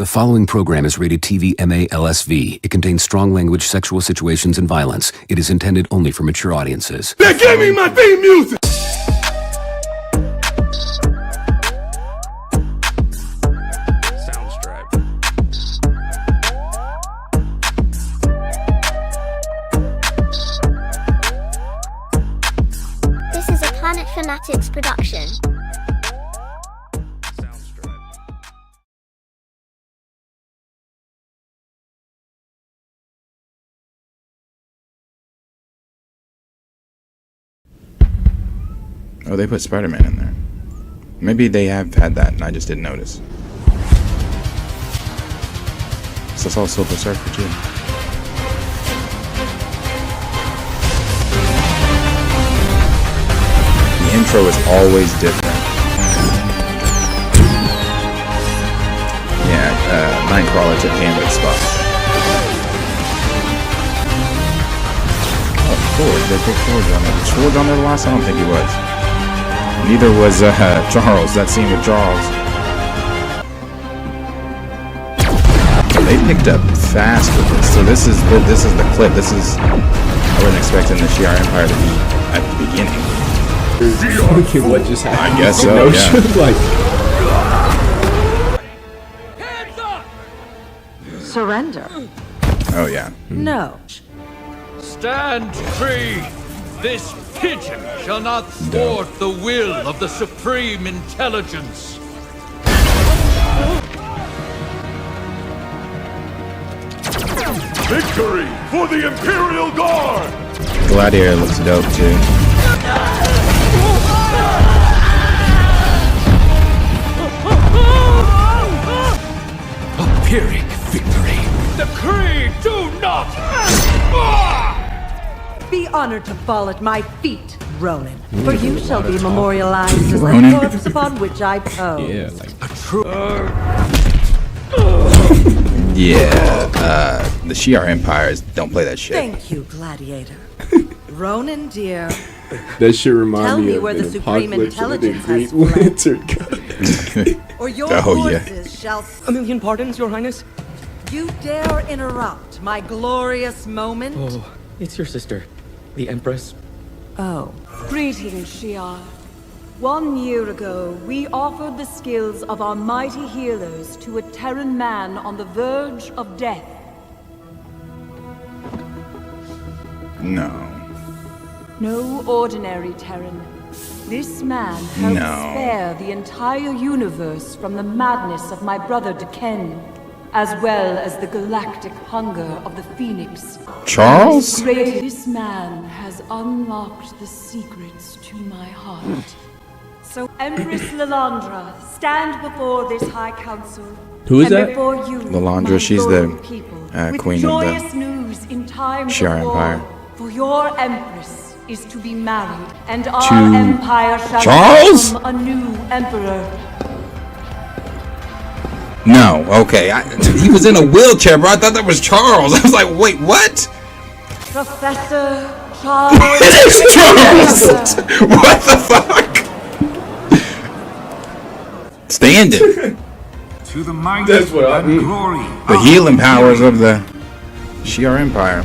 The following program is rated TV MA LSV. It contains strong language, sexual situations, and violence. It is intended only for mature audiences. They gave me my theme music! This is a Planet Fanatics production. Oh, they put Spider-Man in there. Maybe they have had that and I just didn't notice. So it's all Silver Surfer too. The intro is always different. Yeah, Nightcrawler took Gambit's spot. Oh, Forge. They picked Forge on there. Was Forge on there the last? I don't think he was. Neither was Charles. That scene with Charles. They picked up fast with this. So this is the clip. This is, I wasn't expecting the Shi'ar Empire to be at the beginning. Okay, what just happened? I guess so. Yeah. Surrender? Oh yeah. No. Stand free! This pigeon shall not thwart the will of the Supreme Intelligence! Victory for the Imperial Guard! Gladiator looks dope too. A Pyrrhic victory! The Kree do not! Be honored to fall at my feet, Ronan. For you shall be memorialized as Ronan. the corpse upon which I pose. Yeah, like A true... Yeah. The Shi'ar Empires don't play that shit. Thank you, Gladiator. Ronan, dear, that shit remind Tell me me of where an the Supreme apocalypse of the Intelligence Green has Lantern. or your Oh, yeah. forces shall... A million pardons, Your Highness? You dare interrupt my glorious moment? Oh, it's your sister, the Empress. Oh. Greetings, Shi'ar. 1 year ago, we offered the skills of our mighty healers to a Terran man on the verge of death. No. No ordinary Terran. This man helped No. spare the entire universe from the madness of my brother D'Ken, as well as the galactic hunger of the Phoenix. Charles? This man has unlocked the secrets to my heart. So, Empress Lilandra, stand before this High Council. Who is and that? Before you, Lilandra, my she's loyal the, people, queen of with the joyous news in times Shi'ar of war, Empire. for your Empress is to be married, and our To empire shall Charles? become a new emperor. No. Okay. He was in a wheelchair, bro. I thought that was Charles. I was like, wait, what? Professor Charles. It is Charles! What the fuck? Stand it. To the might That's what I and mean. glory The healing powers of the Shi'ar Empire.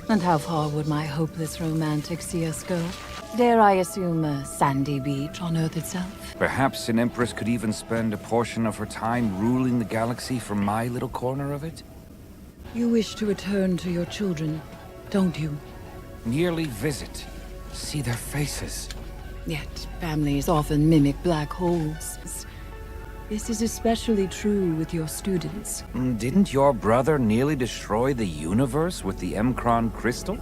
And how far would my hopeless romantic see us go? Dare I assume a sandy beach on Earth itself? Perhaps an empress could even spend a portion of her time ruling the galaxy from my little corner of it? You wish to return to your children, don't you? Merely visit, see their faces. Yet families often mimic black holes. This is especially true with your students. Didn't your brother nearly destroy the universe with the M'Kraan crystal?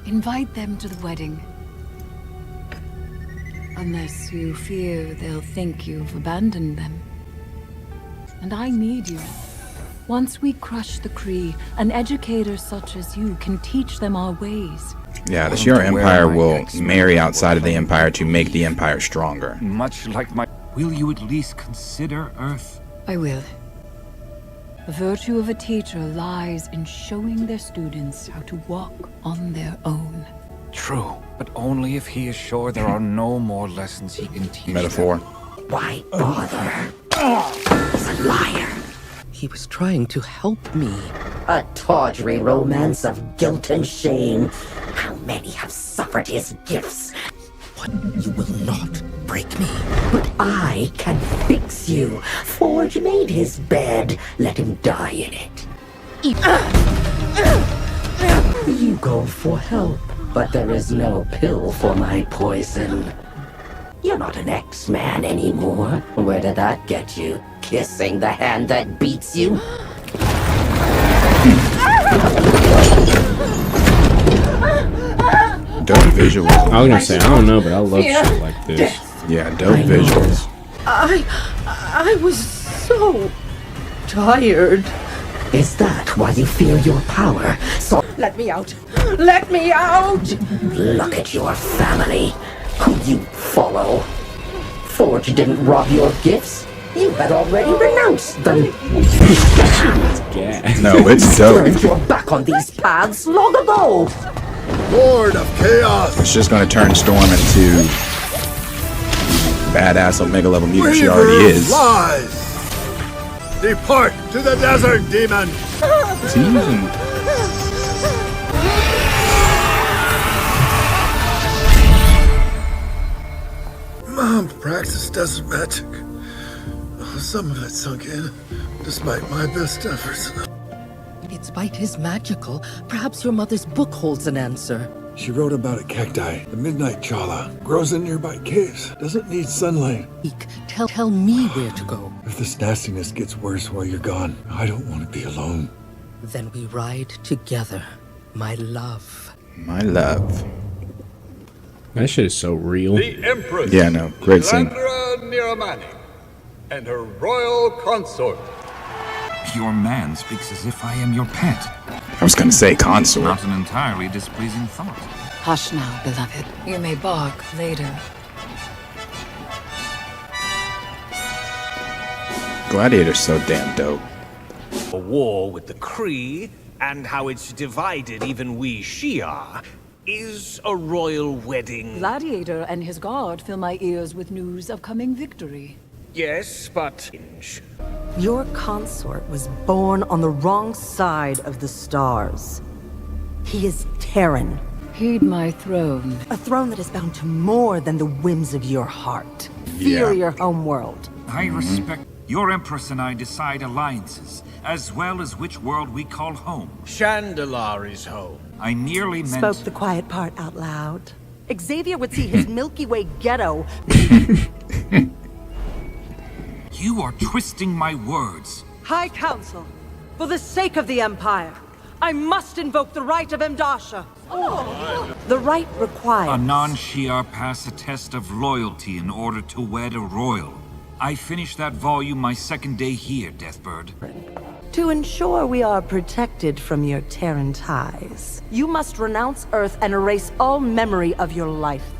Invite them to the wedding. Unless you fear they'll think you've abandoned them. And I need you. Once we crush the Kree, an educator such as you can teach them our ways. Yeah, the Shi'ar Empire will marry outside of the Empire to make the Empire stronger. Much like my... Will you at least consider Earth? I will. The virtue of a teacher lies in showing their students how to walk on their own. True, but only if he is sure there are no more lessons he can teach Metaphor. them. Why bother? He was trying to help me. A tawdry romance of guilt and shame. How many have suffered his gifts? What? You will not break me. But I can fix you. Forge made his bed. Let him die in it. You go for help, but there is no pill for my poison. You're not an X-Man anymore. Where did that get you? Kissing the hand that beats you? Dope visuals. I was gonna say, I don't know, but I love shit like this. Yeah, dope visuals. I was so tired. Is that why you fear your power? So Let me out. Let me out! look at your family. Who you follow. Forge didn't rob your gifts. You had already renounced them. No, it's dope. Turned your back on these paths long ago. Lord of Chaos! It's just gonna turn Storm into badass Omega level mutant she already is. Flies! Depart to the desert, demon! Is he using... Mom practiced desert magic. Some of it sunk in, despite my best efforts. Its bite is magical. Perhaps your mother's book holds an answer. She wrote about a cacti, the midnight chala. Grows in nearby caves. Doesn't need sunlight. Tell me where to go. If this nastiness gets worse while you're gone, I don't want to be alone. Then we ride together, my love. My love. That shit is so real. The Empress. Yeah, no, great scene. Calandra Niramani and her royal consort. Your man speaks as if I am your pet. I was gonna say consort. Not an entirely displeasing thought. Hush now, beloved. You may bark later. Gladiator's so damn dope. A war with the Kree, and how it's divided even we Shi'ar, is a royal wedding. Gladiator and his guard fill my ears with news of coming victory. Yes, but... Your consort was born on the wrong side of the stars. He is Terran. Heed my throne. A throne that is bound to more than the whims of your heart. Fear your homeworld. I respect your Empress and I decide alliances, as well as which world we call home. Chandalar is home. I nearly meant... Spoke the quiet part out loud. Xavier would see his Milky Way ghetto. You are twisting my words. High Council, for the sake of the Empire, I must invoke the right of Mdasha. The right requires... A non-Shi'ar pass a test of loyalty in order to wed a royal. I finished that volume my second day here, Deathbird. To ensure we are protected from your Terran ties, you must renounce Earth and erase all memory of your life.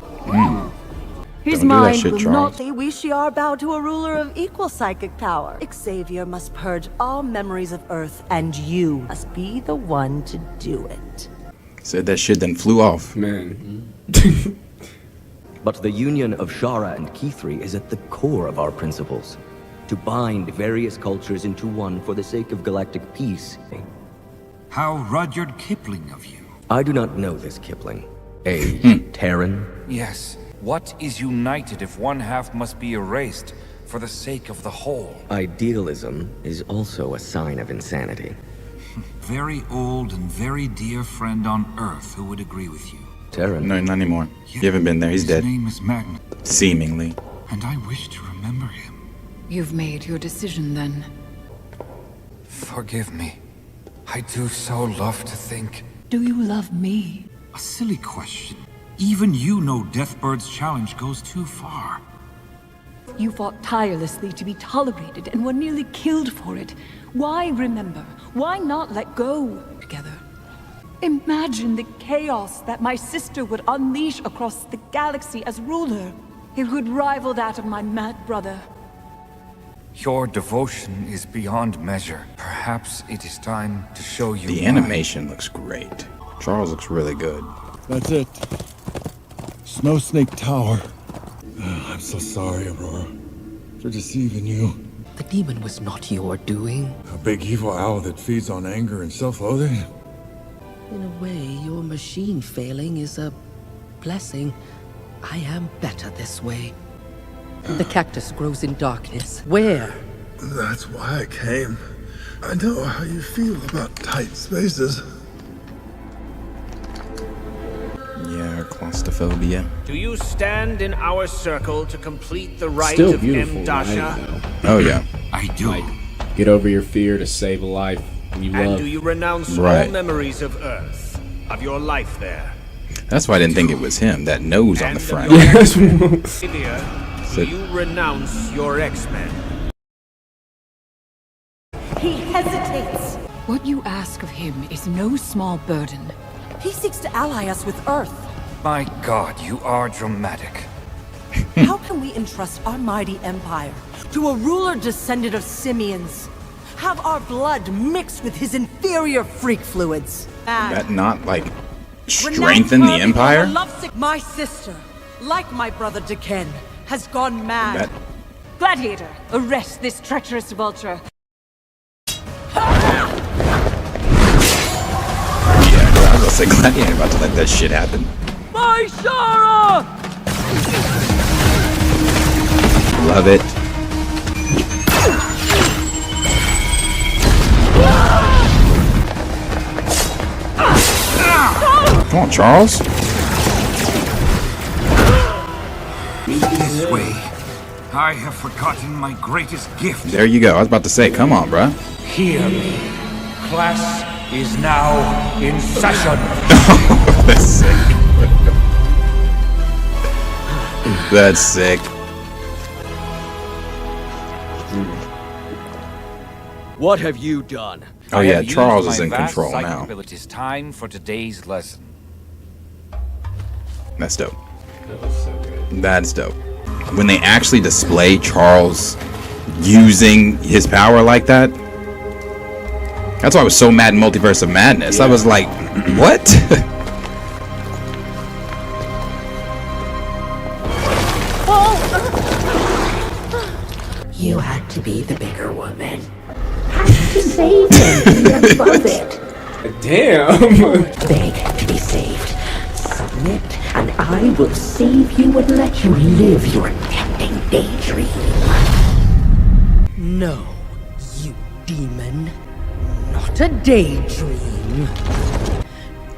His mind will not be. We Shi'ar bow to a ruler of equal psychic power. Xavier must purge all memories of Earth, and you must be the one to do it. Said that shit, then flew off. Man. But the union of Shara and Kithri is at the core of our principles. To bind various cultures into one for the sake of galactic peace. How Rudyard Kipling of you. I do not know this Kipling. A Terran? Yes. What is united if one half must be erased for the sake of the whole? Idealism is also a sign of insanity. Very old and very dear friend on Earth who would agree with you. Terran? No, not anymore. You haven't been there. He's dead. His name is Magnet. Seemingly. And I wish to remember him. You've made your decision then. Forgive me. I do so love to think. Do you love me? A silly question. Even you know Deathbird's challenge goes too far. You fought tirelessly to be tolerated and were nearly killed for it. Why remember? Why not let go together? Imagine the chaos that my sister would unleash across the galaxy as ruler. It would rival that of my mad brother. Your devotion is beyond measure. Perhaps it is time to show you The animation looks great. Charles looks really good. That's it. Snow Snake Tower. I'm so sorry, Aurora, for deceiving you. The demon was not your doing. A big evil owl that feeds on anger and self-loathing? In a way, your machine failing is a blessing. I am better this way. The cactus grows in darkness. Where? That's why I came. I know how you feel about tight spaces. Yeah, claustrophobia. Do you stand in our circle to complete the rite Still of beautiful Mdasha? night, Oh yeah. I do. Get over your fear to save a life you And love. do you renounce Right. all memories of Earth, of your life there? That's why I didn't think it was him. That nose on the front. Xavier, do you renounce your X-Men? He hesitates. What you ask of him is no small burden. He seeks to ally us with Earth. My God, you are dramatic. How can we entrust our mighty empire to a ruler descendant of simians? Have our blood mixed with his inferior freak fluids? That not like strengthen the empire? My sister, like my brother Deken, has gone mad. That Gladiator, arrest this treacherous vulture. yeah, I was gonna say Gladiator about to let that shit happen. My Shara! Love it. Come on, Charles. This way. I have forgotten my greatest gift. There you go. I was about to say, come on, bruh. Hear me. Class is now in session. That's sick. That's sick. What have you done? Oh yeah, Charles is in control now. It is time for today's lesson. That's dope. That's dope. When they actually display Charles using his power like that, that's why I was so mad in Multiverse of Madness. Yeah. I was like, what? You had to be the bigger woman. Had to save him. Be above it. Damn. Beg to be saved. Submit, and I will save you and let you live your tempting daydream. No, you demon. Not a daydream.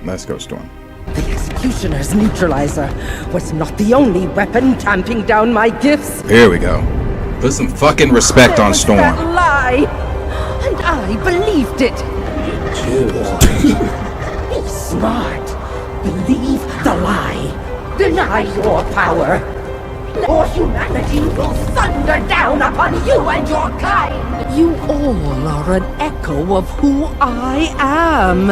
Let's go, Storm. The Executioner's neutralizer was not the only weapon tamping down my gifts. Here we go. Put some fucking respect on Storm. That lie, and I believed it. Be smart. Believe the lie. Deny your power. Or humanity will thunder down upon you and your kind. You all are an echo of who I am.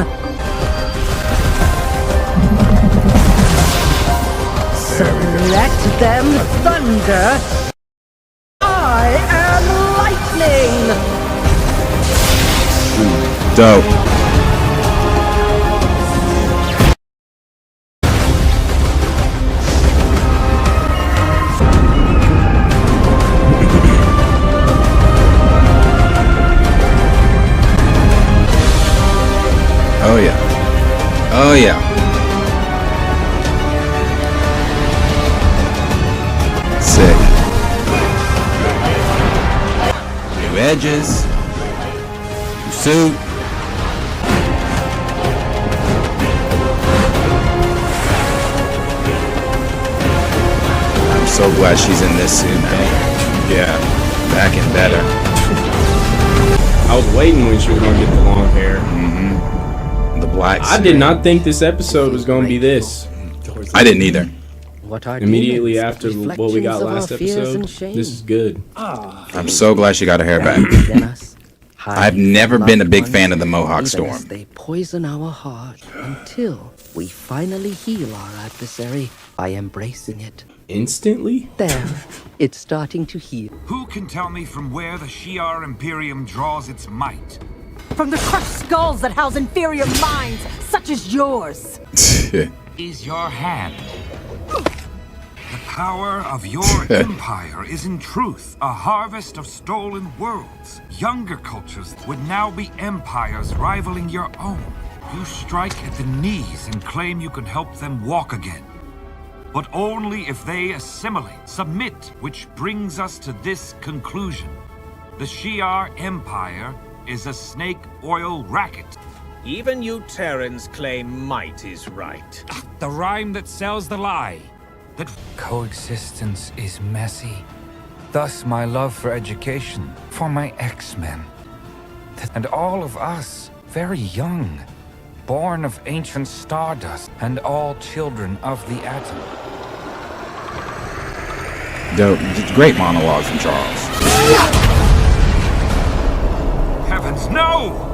So let them thunder. I am lightning. Dope. Oh yeah. Oh yeah. Sick. New edges. New suit. I'm so glad she's in this suit, man. Yeah. Back and better. I was waiting when she was gonna get the long hair. The black I did not think this episode was gonna be this. I didn't either. What are Immediately demons? after what we got Reflections of last our fears episode, and shame. this is good. I'm so glad she got her hair back. I've never been a big fan of the Mohawk Storm. They poison our heart until we finally heal our adversary by embracing it. Instantly? There, it's starting to heal. Who can tell me from where the Shi'ar Imperium draws its might? From the crushed skulls that house inferior minds, such as yours. Is your hand. The power of your empire is in truth a harvest of stolen worlds. Younger cultures would now be empires rivaling your own. You strike at the knees and claim you can help them walk again. But only if they assimilate, submit, which brings us to this conclusion. The Shi'ar Empire is a snake oil racket. Even you Terrans claim might is right. The rhyme that sells the lie. That coexistence is messy. Thus my love for education, for my X-Men. And all of us, very young, born of ancient stardust, and all children of the atom. Dope. Great monologue from Charles. Heavens, no!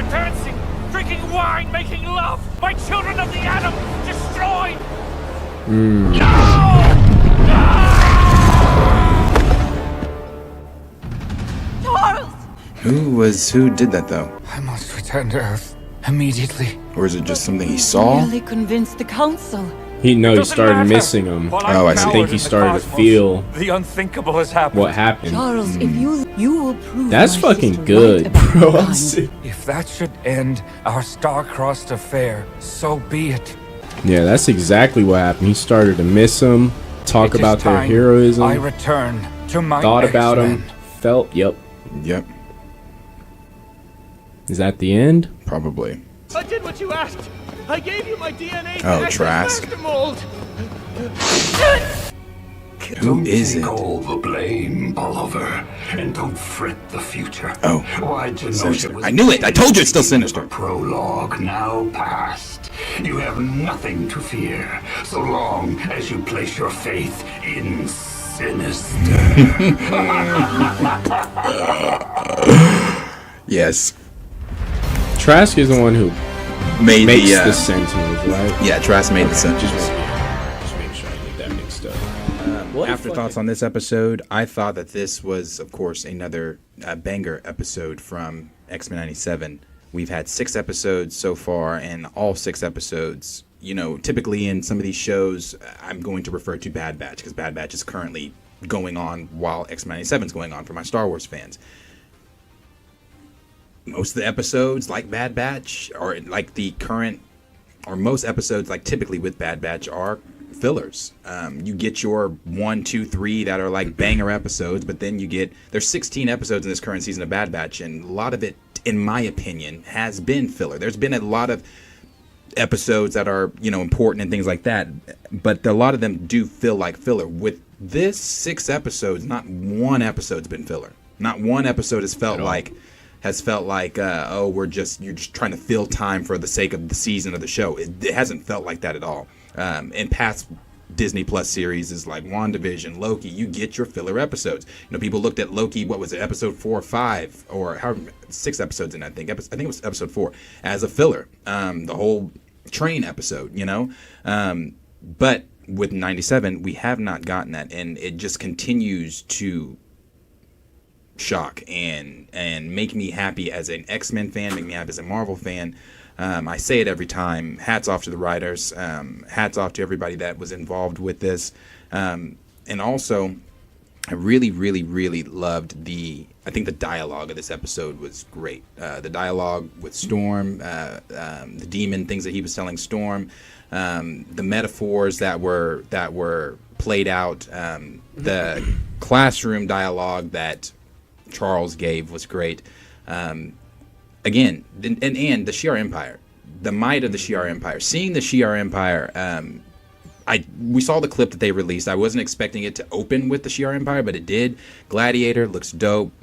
Dancing, drinking wine, making love. My children of the atom destroyed. Charles! Who did that though? I must return to Earth immediately. Or is it just something he saw? Nearly convinced the council. He started missing him. Oh, I see. I think he started to feel the unthinkable has happened. what happened. Charles, if you will prove That's my fucking sister good, right about bro. the I'm time. sick. If that should end our star-crossed affair, so be it. Yeah, that's exactly what happened. He started to miss him, talk It is about their time heroism, I return to my thought about X-Men. him, felt. Yep. Is that the end? Probably. I did what you asked. I gave you my DNA. Oh, Trask. Mold. Who is it? All the blame, Oliver, and don't fret the future. Oh, why Genosha Sinister. was I knew it. I told you it's still Sinister. Prologue now past. You have nothing to fear, so long as you place your faith in Sinister. Yes. Trask is the one who made makes the Sentinels, right? Yeah, Trask made the Sentinels. Just make sure I get that mixed up. Afterthoughts on this episode, I thought that this was, of course, another banger episode from X-Men 97. We've had 6 episodes so far, and all 6 episodes, you know, typically in some of these shows, I'm going to refer to Bad Batch, because Bad Batch is currently going on while X-Men 97 is going on for my Star Wars fans. Most of the episodes, like Bad Batch, or like the current, or most episodes, like typically with Bad Batch, are fillers. You get your 1, 2, 3 that are like banger episodes, but then you get, there's 16 episodes in this current season of Bad Batch, and a lot of it, in my opinion, has been filler. There's been a lot of episodes that are, you know, important and things like that, but a lot of them do feel like filler. With this 6 episodes, not one episode's been filler. Not one episode has felt like oh, you're just trying to fill time for the sake of the season of the show. It hasn't felt like that at all. In past Disney Plus series is like WandaVision, Loki, you get your filler episodes. You know, people looked at Loki, what was it, episode 4 or 5, or however, 6 episodes in, I think it was episode 4, as a filler. The whole train episode, you know. But with 97, we have not gotten that, and it just continues to shock and make me happy as an X-Men fan, make me happy as a Marvel fan. I say it every time. Hats off to the writers. Hats off to everybody that was involved with this. And also, I really, really, really loved I think the dialogue of this episode was great. The dialogue with Storm, the demon things that he was telling Storm, the metaphors that were played out, the classroom dialogue that Charles gave was great. Again, and the Shi'ar Empire, the might of the Shi'ar Empire. Seeing the Shi'ar Empire, we saw the clip that they released. I wasn't expecting it to open with the Shi'ar Empire, but it did. Gladiator looks dope.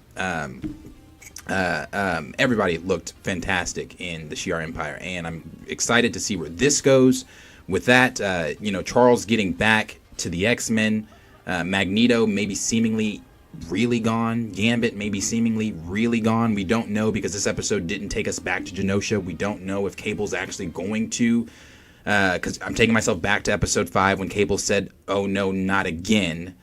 Everybody looked fantastic in the Shi'ar Empire, and I'm excited to see where this goes. With that, Charles getting back to the X-Men, Magneto maybe seemingly really gone, Gambit maybe seemingly really gone. We don't know, because this episode didn't take us back to Genosha. We don't know if Cable's actually going to, because I'm taking myself back to episode 5 when Cable said, "Oh no, not again."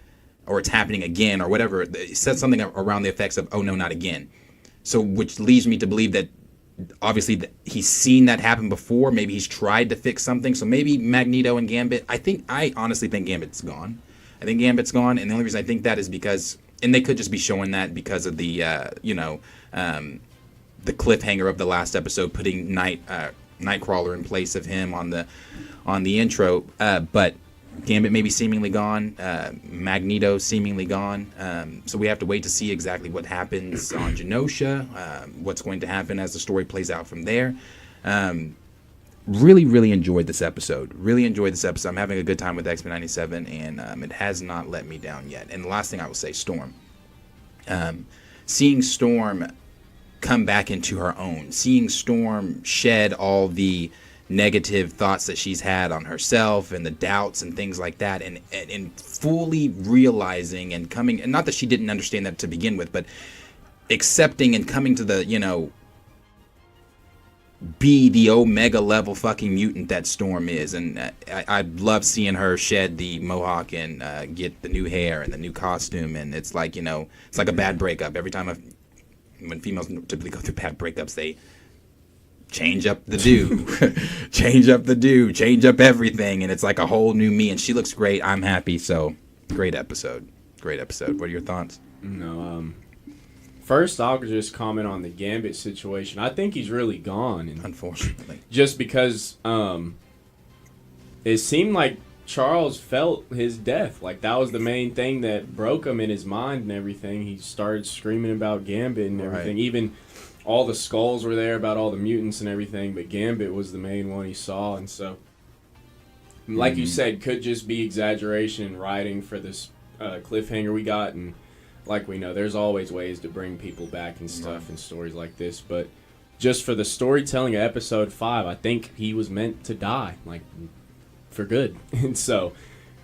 or it's happening again, or whatever. It said something around the effects of, oh no, not again. So, which leads me to believe that obviously he's seen that happen before. Maybe he's tried to fix something. So maybe Magneto and Gambit. I honestly think Gambit's gone. I think Gambit's gone, and the only reason I think that is because, and they could just be showing that because of the the cliffhanger of the last episode, putting Nightcrawler in place of him on the intro. But Gambit may be seemingly gone. Magneto seemingly gone. So we have to wait to see exactly what happens on Genosha, what's going to happen as the story plays out from there. Really enjoyed this episode. I'm having a good time with X-Men 97, and it has not let me down yet. And the last thing I will say, Storm. Seeing Storm come back into her own, seeing Storm shed all the negative thoughts that she's had on herself and the doubts and things like that, and fully realizing and coming, and not that she didn't understand that to begin with, but accepting and coming to the, be the Omega level fucking mutant that Storm is. And I love seeing her shed the mohawk and get the new hair and the new costume, and it's like, it's like a bad breakup. Every time when females typically go through bad breakups, they change up the do, change up everything, and it's like a whole new me, and she looks great. I'm happy. So great episode. What are your thoughts? No, first I'll just comment on the Gambit situation. I think he's really gone, and unfortunately, just because it seemed like Charles felt his death. Like, that was the main thing that broke him in his mind and everything. He started screaming about Gambit and everything. Right. Even all the skulls were there about all the mutants and everything, but Gambit was the main one he saw. And so, like you said, could just be exaggeration and writing for this cliffhanger we got. And like we know, there's always ways to bring people back and stuff in stories like this. But just for the storytelling of episode 5, I think he was meant to die, like, for good. And so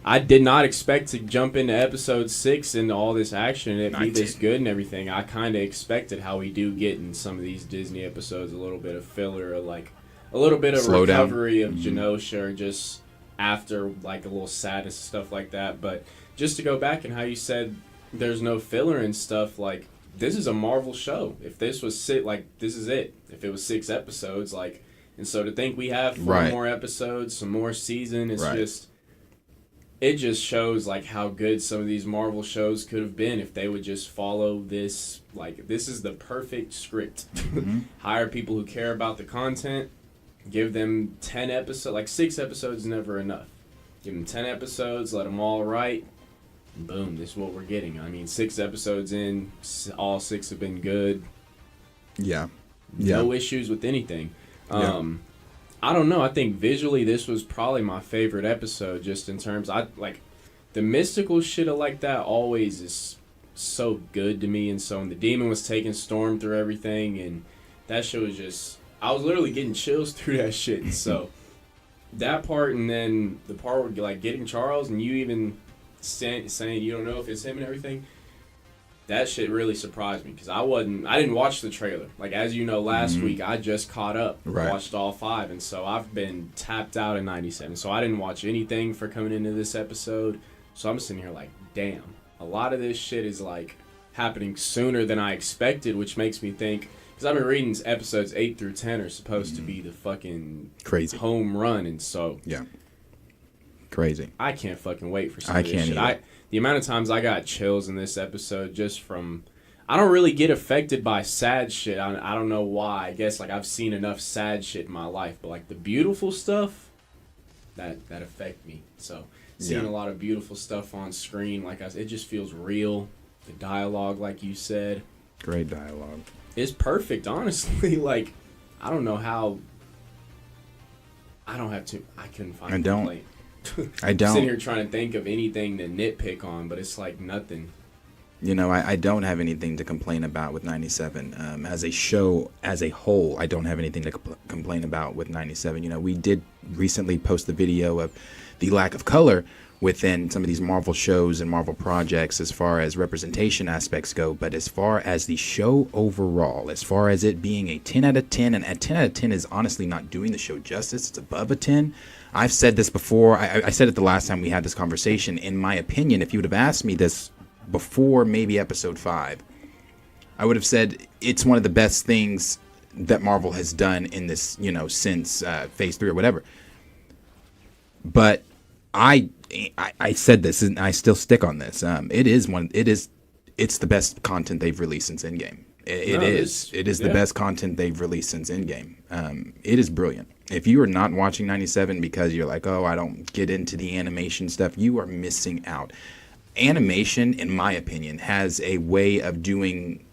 I did not expect to jump into episode 6 and all this action and it be this good and everything. I kind of expected how we do get in some of these Disney episodes a little bit of filler, or like a little bit of recovery of Genosha, or just after, like, a little sadness and stuff like that. But just to go back and how you said there's no filler and stuff, like, this is a Marvel show. If this was this is it. If it was 6 episodes, like, and so to think we have 4 more episodes, some more season, it's just, it just shows, like, how good some of these Marvel shows could have been if they would just follow this. Like, this is the perfect script. Hire people who care about the content, give them 10 episodes, like 6 episodes is never enough. Give them 10 episodes, let them all write, and boom, this is what we're getting. I mean, 6 episodes in, all 6 have been good. No issues with anything. I don't know. I think visually this was probably my favorite episode, just in terms, the mystical shit like that always is so good to me. And so when the demon was taking Storm through everything, and that shit was just, I was literally getting chills through that shit. And so that part, and then the part where, like, getting Charles and you even saying you don't know if it's him and everything, that shit really surprised me, because I didn't watch the trailer. Like, as you know, last week I just caught up, watched all 5, and so I've been tapped out in 97. So I didn't watch anything for coming into this episode. So I'm sitting here like, damn, a lot of this shit is, like, happening sooner than I expected, which makes me think, because I've been reading episodes 8 through 10 are supposed to be the fucking crazy home run, and so crazy. I can't fucking wait for some of this shit. The amount of times I got chills in this episode just from, I don't really get affected by sad shit. I don't know why. I guess, like, I've seen enough sad shit in my life, but, like, the beautiful stuff, that affect me. So seeing a lot of beautiful stuff on screen, like I said, it just feels real. The dialogue, like you said, great dialogue. It's perfect, honestly. Like, I don't know how. I couldn't find a complaint. I don't. Sitting here trying to think of anything to nitpick on, but it's like nothing. You know, I don't have anything to complain about with 97. As a show, as a whole, I don't have anything to complain about with 97. You know, we did recently post the video of the lack of color within some of these Marvel shows and Marvel projects as far as representation aspects go. But as far as the show overall, as far as it being a 10 out of 10, and a 10 out of 10 is honestly not doing the show justice. It's above a 10. I've said this before. I said it the last time we had this conversation. In my opinion, if you would have asked me this before maybe episode 5, I would have said it's one of the best things that Marvel has done in this, you know, since phase 3 or whatever. But I said this and I still stick on this. It's the best content they've released since Endgame. It is the best content they've released since Endgame. It is brilliant. If you are not watching 97 because you're like, oh, I don't get into the animation stuff, you are missing out. Animation, in my opinion, has a way of doing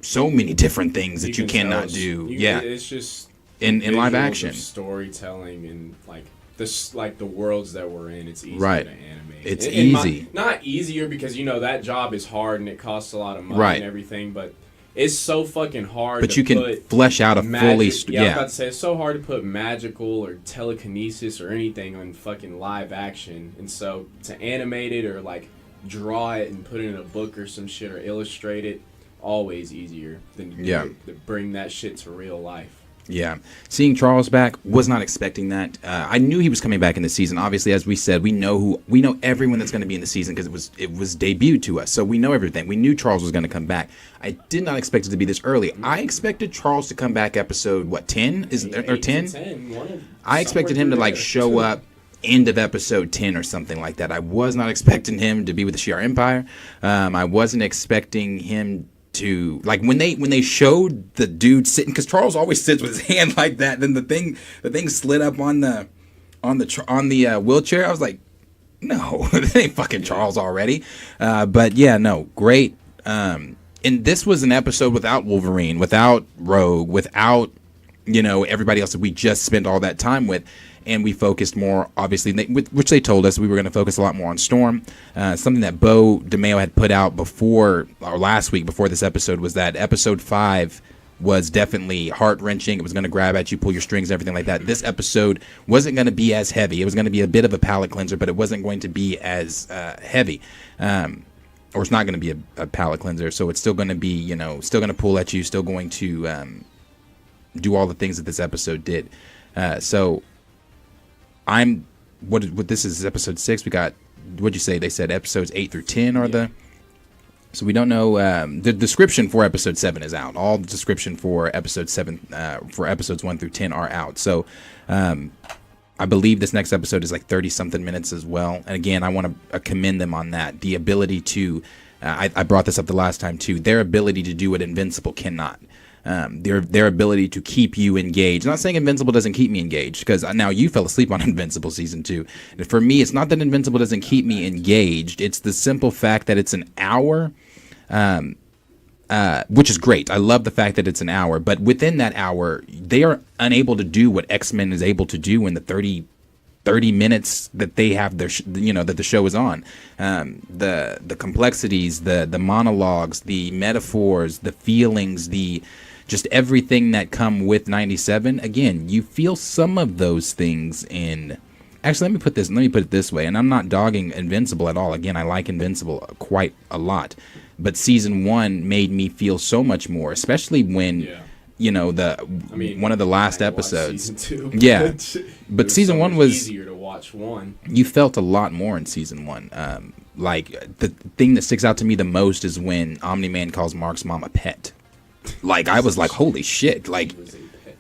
so many different things that you cannot do. It's just in live action storytelling and like this, like the worlds that we're in. It's easy to animate. It's easy. Not easier because you know that job is hard and it costs a lot of money and everything, but it's so fucking hard. But you can flesh out a fully. I was about to say it's so hard to put magical or telekinesis or anything on fucking live action, and so to animate it or like draw it and put it in a book or some shit or illustrate it, always easier than to bring that shit to real life. Yeah. Seeing Charles back, was not expecting that. I knew he was coming back in the season. Obviously, as we said, we know everyone that's going to be in the season because it was debuted to us. So we know everything. We knew Charles was going to come back. I did not expect it to be this early. I expected Charles to come back episode 10? Or 10? I expected him to like show up end of episode 10 or something like that. I was not expecting him to be with the Shi'ar Empire. I wasn't expecting him to, like, when they showed the dude sitting, because Charles always sits with his hand like that, then the thing slid up on the wheelchair. I was like, no, that ain't fucking Charles already. But yeah, no, great. And this was an episode without Wolverine, without Rogue, without, you know, everybody else that we just spent all that time with. And we focused more, obviously, which they told us we were going to focus a lot more on Storm. Something that Bo DeMeo had put out before, or last week before this episode, was that episode 5 was definitely heart-wrenching. It was going to grab at you, pull your strings, everything like that. This episode wasn't going to be as heavy. It was going to be a bit of a palate cleanser, but it wasn't going to be as heavy. Or it's not going to be a palate cleanser, so it's still going to be, you know, still going to pull at you, still going to do all the things that this episode did. So what this is episode 6. We got, what'd you say? They said episodes 8 through 10 are the. So we don't know. The description for episode 7 is out. All the description for episode 7, for episodes 1 through 10 are out. So I believe this next episode is like 30 something minutes as well. And again, I want to commend them on that. The ability to, I brought this up the last time too. Their ability to do what Invincible cannot. Their ability to keep you engaged. I'm not saying Invincible doesn't keep me engaged, because now you fell asleep on Invincible season 2. And for me, it's not that Invincible doesn't keep me engaged. It's the simple fact that it's an hour, which is great. I love the fact that it's an hour. But within that hour, they are unable to do what X-Men is able to do in the 30 minutes that they have that the show is on. The complexities, the monologues, the metaphors, the feelings, just everything that come with 97. Again, you feel some of those things in. Actually, let me put it this way, and I'm not dogging Invincible at all. Again, I like Invincible quite a lot, but season 1 made me feel so much more, especially when. Yeah. You know, one of the last episodes. Season 2, yeah, but season 1 was easier to watch. You felt a lot more in season 1. Like the thing that sticks out to me the most is when Omni-Man calls Mark's mom a pet. Like I was like, holy shit! Like,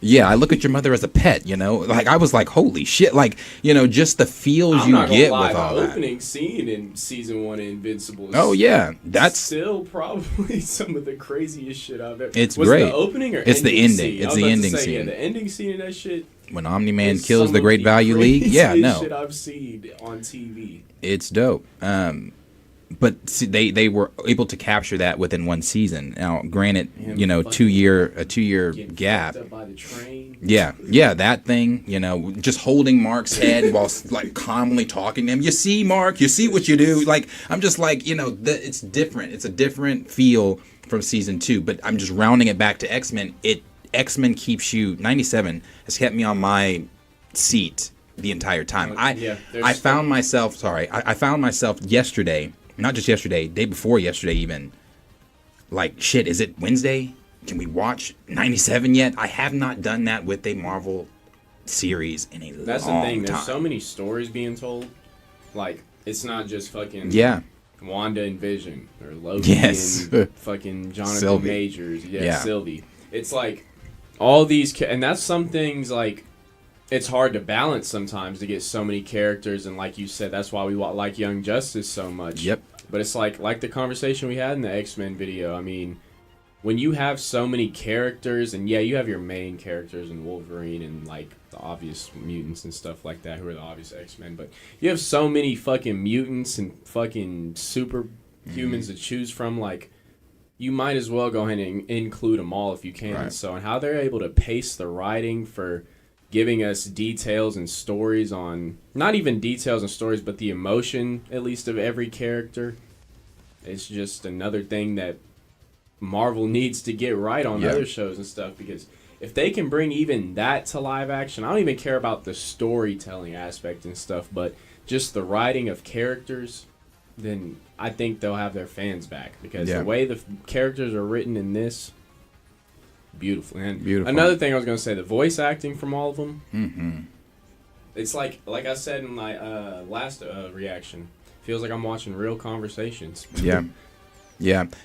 yeah, I look at your mother as a pet. You know, like I was like, holy shit! Like, you know, just the feels you get with all that. The opening scene in season 1 of Invincible. Oh yeah, that's still probably some of the craziest shit I've ever. It's great. The opening or it's the ending. Scene? It's the ending scene. Yeah, the ending scene of that shit. When Omni-Man kills the Great Value League. Yeah, no. Shit I've seen on TV. It's dope. But see, they were able to capture that within one season. Now, granted, you know, a 2 year gap. Yeah, that thing. You know, just holding Mark's head while like calmly talking to him. You see, Mark, you see what you do. Like, I'm just like, you know, it's different. It's a different feel from season 2. But I'm just rounding it back to X-Men. X-Men keeps you. 97 has kept me on my seat the entire time. I found myself. I found myself yesterday. Not just yesterday, day before yesterday even. Like, shit, is it Wednesday? Can we watch 97 yet? I have not done that with a Marvel series in a long time. That's the thing. There's so many stories being told. Like, it's not just fucking Wanda and Vision or Loki and fucking Jonathan Sylvie. Majors. Sylvie. It's like all these, and that's some things like it's hard to balance sometimes to get so many characters, and like you said, that's why we like Young Justice so much. Yep. But it's like the conversation we had in the X-Men video. I mean, when you have so many characters, and you have your main characters in Wolverine and like the obvious mutants and stuff like that, who are the obvious X-Men, but you have so many fucking mutants and fucking superhumans to choose from, like, you might as well go ahead and include them all if you can. Right. So, and how they're able to pace the writing for giving us details and stories on, not even details and stories, but the emotion, at least, of every character. It's just another thing that Marvel needs to get right on other shows and stuff, because if they can bring even that to live action, I don't even care about the storytelling aspect and stuff, but just the writing of characters, then I think they'll have their fans back, because the way the characters are written in this, beautiful. And another thing I was going to say, the voice acting from all of them, it's like I said in my last reaction, feels like I'm watching real conversations. Yeah.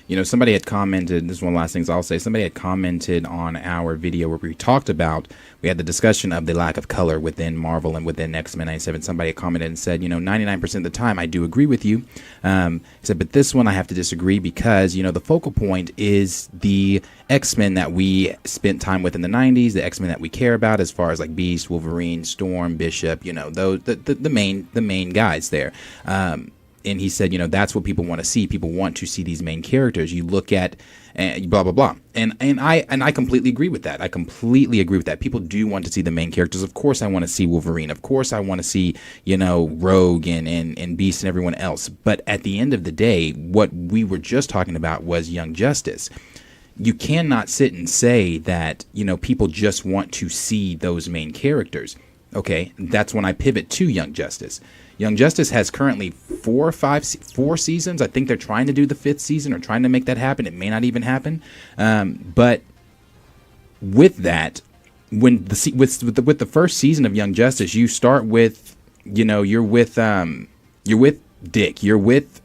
You know, somebody had commented, this is one of the last things I'll say, somebody had commented on our video where we talked about, we had the discussion of the lack of color within Marvel and within X-Men 97. Somebody had commented and said, you know, 99% of the time I do agree with you. He said, but this one I have to disagree because, you know, the focal point is the X-Men that we spent time with in the 90s, the X-Men that we care about as far as like Beast, Wolverine, Storm, Bishop, you know, those the main guys there. And he said, you know, that's what people want to see. People want to see these main characters. You look at blah, blah, blah. And I completely agree with that. I completely agree with that. People do want to see the main characters. Of course, I want to see Wolverine. Of course, I want to see, you know, Rogue and Beast and everyone else. But at the end of the day, what we were just talking about was Young Justice. You cannot sit and say that, you know, people just want to see those main characters. Okay, that's when I pivot to Young Justice. Young Justice has currently 4 seasons. I think they're trying to do the 5th season or trying to make that happen. It may not even happen. But with that, when with the first season of Young Justice, you start with, you know, you're with Dick, you're with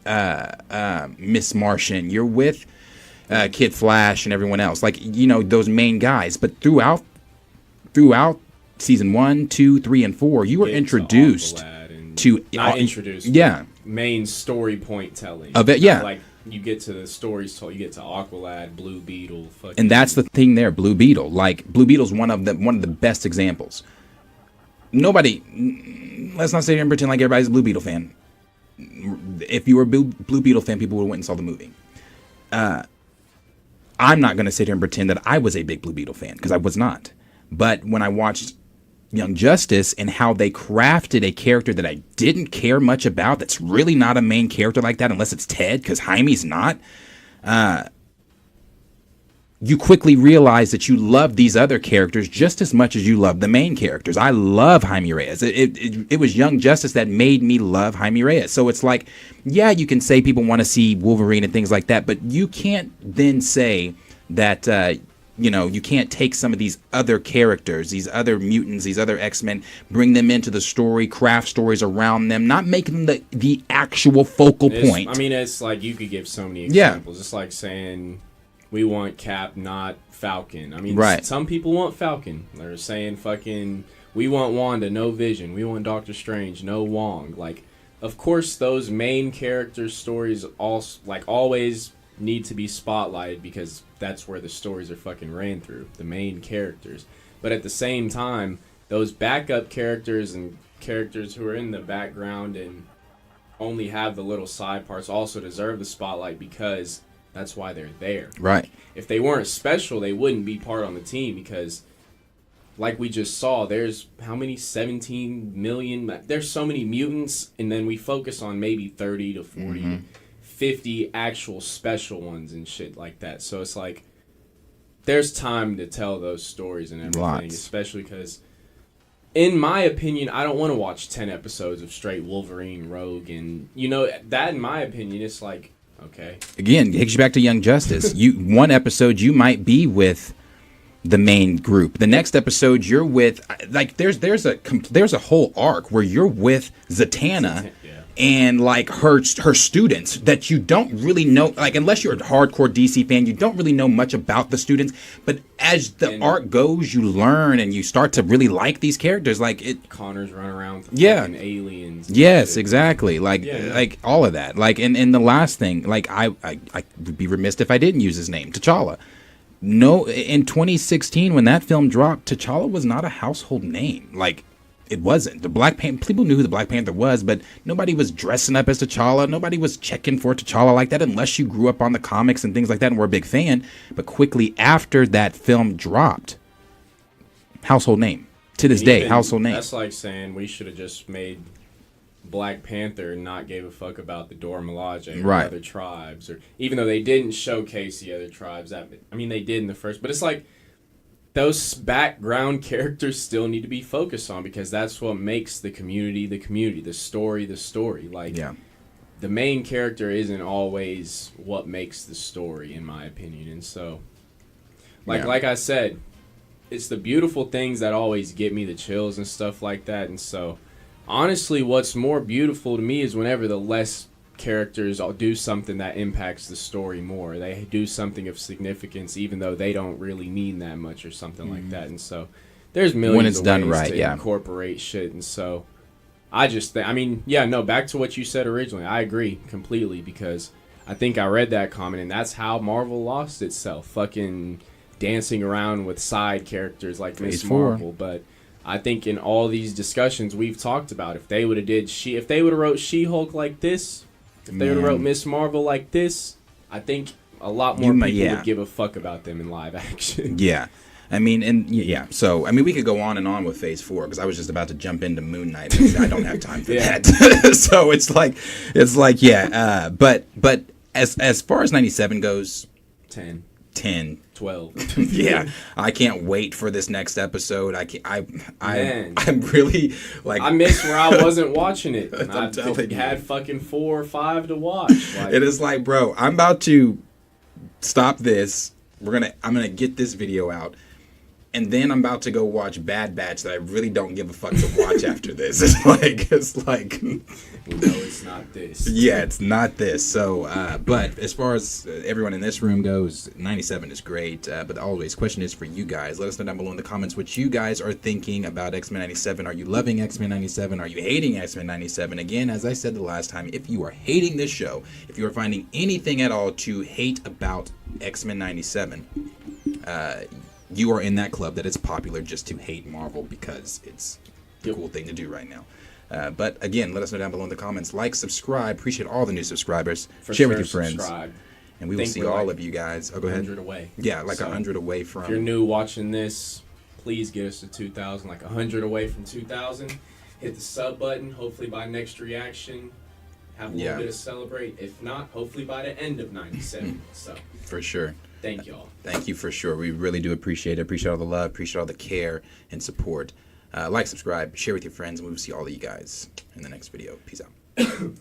Miss Martian, you're with Kid Flash and everyone else, like, you know, those main guys. But throughout season 1, 2, 3, and 4, you were introduced to main story point telling of it. Like, you get to the stories told, you get to Aqualad, Blue Beetle, and that's the thing there. Blue Beetle, like Blue Beetle's one of the best examples. Nobody, let's not sit here and pretend like everybody's a Blue Beetle fan. If you were a Blue Beetle fan, people would have went and saw the movie. I'm not going to sit here and pretend that I was a big Blue Beetle fan, because I was not. But when I watched Young Justice and how they crafted a character that I didn't care much about, that's really not a main character like that unless it's Ted, because Jaime's not, you quickly realize that you love these other characters just as much as you love the main characters. I love Jaime Reyes. It was Young Justice that made me love Jaime Reyes. So it's like, yeah, you can say people want to see Wolverine and things like that, but you can't then say that you know, you can't take some of these other characters, these other mutants, these other X-Men, bring them into the story, craft stories around them, not making them the actual focal point. I mean, it's like you could give so many examples. It's like saying we want Cap, not Falcon. I mean, some people want Falcon. They're saying fucking we want Wanda, no Vision. We want Doctor Strange, no Wong. Like, of course, those main characters' stories always need to be spotlighted, because that's where the stories are fucking ran through, the main characters. But at the same time, those backup characters and characters who are in the background and only have the little side parts also deserve the spotlight because that's why they're there. Right. If they weren't special, they wouldn't be part on the team because, like we just saw, there's how many? 17 million? There's so many mutants, and then we focus on maybe 30 to 40, 50 actual special ones and shit like that. So it's like, there's time to tell those stories and everything, Lots. especially because, in my opinion, I don't want to watch 10 episodes of straight Wolverine, Rogue, and, you know, that, in my opinion, it's like, okay. Again, takes you back to Young Justice. One episode, you might be with the main group. The next episode, you're with, like, there's a whole arc where you're with Zatanna. And like her students that you don't really know, like unless you're a hardcore DC fan, you don't really know much about the students. But as the arc goes, you learn and you start to really like these characters. Like it, Connor's running around with fucking aliens. Yes, exactly. Like like all of that. Like and the last thing, like I would be remiss if I didn't use his name, T'Challa. No, in 2016 when that film dropped, T'Challa was not a household name. Like. It wasn't. The Black Panther, people knew who the Black Panther was, but nobody was dressing up as T'Challa. Nobody was checking for T'Challa like that unless you grew up on the comics and things like that and were a big fan. But quickly after that film dropped, household name. To this day, household name. That's like saying we should have just made Black Panther and not gave a fuck about the Dora Milaje or other tribes. Or even though they didn't showcase the other tribes. I mean, they did in the first. But it's like, those background characters still need to be focused on because that's what makes the community, the story. Like, the main character isn't always what makes the story, in my opinion. And so, like I said, it's the beautiful things that always get me the chills and stuff like that. And so, honestly, what's more beautiful to me is whenever the less characters do something that impacts the story more. They do something of significance, even though they don't really mean that much or something like that. And so, there's millions when it's of done ways right, to incorporate shit. And so, I just think, back to what you said originally. I agree completely because I think I read that comment, and that's how Marvel lost itself. Fucking dancing around with side characters like Miss Marvel, but. I think in all these discussions we've talked about, if they would have wrote She-Hulk like this, if they would have wrote Miss Marvel like this, I think a lot more people would give a fuck about them in live action. Yeah. I mean, so, I mean, we could go on and on with Phase 4, because I was just about to jump into Moon Knight, and I don't have time for that. So it's like, but as far as 97 goes, 10, 12. Yeah, I can't wait for this next episode. I'm really like, I missed where I wasn't watching it. And I had fucking 4 or 5 to watch. Like, it is like, bro, I'm about to stop this. I'm gonna get this video out, and then I'm about to go watch Bad Batch that I really don't give a fuck to watch after this. It's like no, it's not this. Yeah, it's not this. So, but as far as everyone in this room goes, 97 is great. But always, question is for you guys. Let us know down below in the comments what you guys are thinking about X-Men 97. Are you loving X-Men 97? Are you hating X-Men 97? Again, as I said the last time, if you are hating this show, if you are finding anything at all to hate about X-Men 97, you are in that club that it's popular just to hate Marvel because it's the cool thing to do right now. But again, let us know down below in the comments. Like, subscribe. Appreciate all the new subscribers. Share with your friends. Subscribe. And we will see all of you guys. Oh, go ahead. 100 away. Yeah, like 100 away from. If you're new watching this, please get us to 2,000. Like 100 away from 2,000. Hit the sub button. Hopefully by next reaction, have a little bit to celebrate. If not, hopefully by the end of 97. So for sure. Thank y'all. Thank you for sure. We really do appreciate it. Appreciate all the love. Appreciate all the care and support. Like, subscribe, share with your friends, and we will see all of you guys in the next video. Peace out.